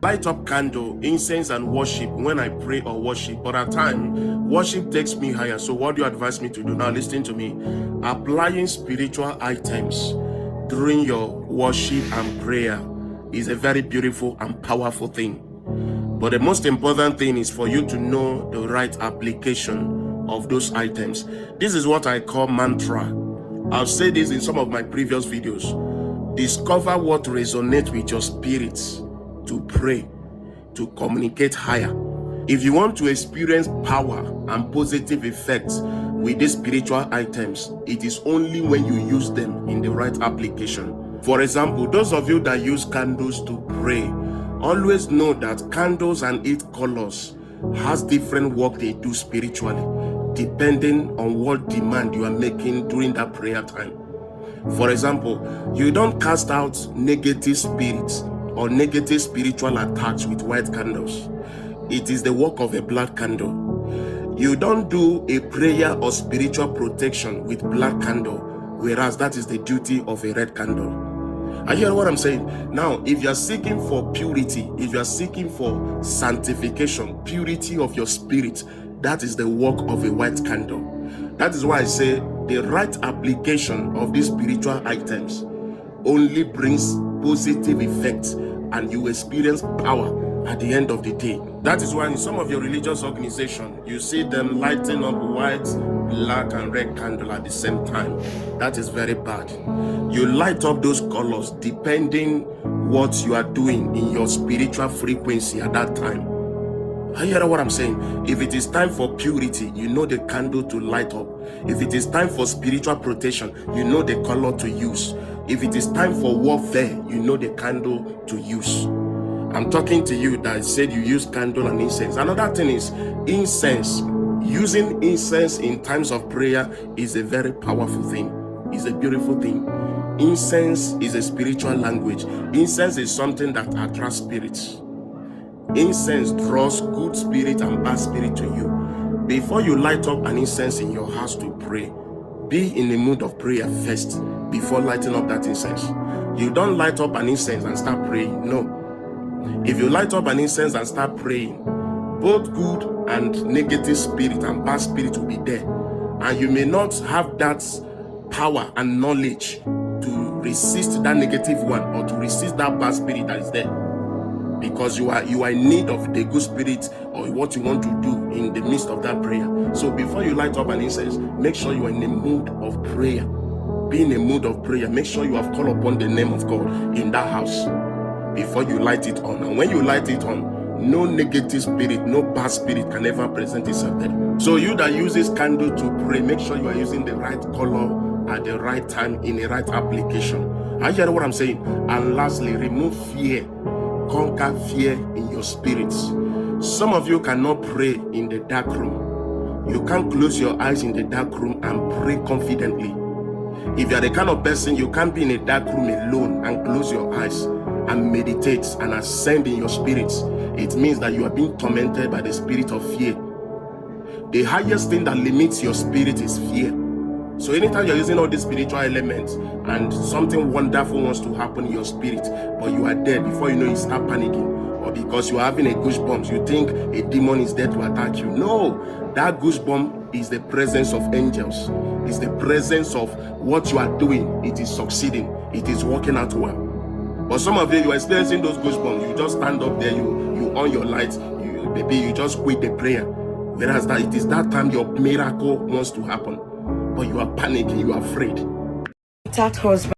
light up candle, incense, and worship when I pray or worship, but at times worship takes me higher. So what do you advise me to do? Now listen to me. Applying spiritual items during your worship and prayer is a very beautiful and powerful thing. But the most important thing is for you to know the right application of those items. This is what I call mantra. I've said this in some of my previous videos. Discover what resonates with your spirit to pray, to communicate higher. If you want to experience power and positive effects with these spiritual items, it is only when you use them in the right application. For example, those of you that use candles to pray, always know that candles and its colors has different work they do spiritually, depending on what demand you are making during that prayer time. For example, you don't cast out negative spirits or negative spiritual attacks with white candles. It is the work of a black candle. You don't do a prayer or spiritual protection with black candle, whereas that is the duty of a red candle. I hear what I'm saying. Now, if you are seeking for purity, if you are seeking for sanctification, purity of your spirit, that is the work of a white candle. That is why I say the right application of these spiritual items only brings positive effects and you experience power at the end of the day. That is why in some of your religious organizations, you see them lighting up white, black, and red candle at the same time. That is very bad. You light up those colors depending what you are doing in your spiritual frequency at that time. I hear what I'm saying. If it is time for purity, you know the candle to light up. If it is time for spiritual protection, you know the color to use. If it is time for warfare, you know the candle to use. I'm talking to you that said you use candle and incense. Another thing is incense. Using incense in times of prayer is a very powerful thing. It's a beautiful thing. Incense is a spiritual language. Incense is something that attracts spirits. Incense draws good spirit and bad spirit to you. Before you light up an incense in your house to pray, be in the mood of prayer first before lighting up that incense. You don't light up an incense and start praying. No. If you light up an incense and start praying, both good and negative spirit and bad spirit will be there. And you may not have that power and knowledge to resist that negative one or to resist that bad spirit that is there. Because you are in need of the good spirit or what you want to do in the midst of that prayer. So before you light up an incense, make sure you are in the mood of prayer. Be in a mood of prayer. Make sure you have called upon the name of God in that house before you light it on. And when you light it on, no negative spirit, no bad spirit can ever present itself there. So you that uses candle to pray, make sure you are using the right color at the right time in the right application. I hear what I'm saying. And lastly, remove fear. Conquer fear in your spirits. Some of you cannot pray in the dark room. You can't close your eyes in the dark room and pray confidently. If you are the kind of person, you can't be in a dark room alone and close your eyes and meditate and ascend in your spirits. It means that you are being tormented by the spirit of fear. The highest thing that limits your spirit is fear. So anytime you're using all these spiritual elements and something wonderful wants to happen in your spirit, but you are there, before you know you start panicking, or because you are having a goosebumps, you think a demon is there to attack you. No, that goosebump is the presence of angels. It's the presence of what you are doing. It is succeeding. It is working out well. But some of you are experiencing those goosebumps. You just stand up there, you on your lights, maybe you just quit the prayer. Whereas that it is that time your miracle wants to happen. But you are panicking, you are afraid. That husband.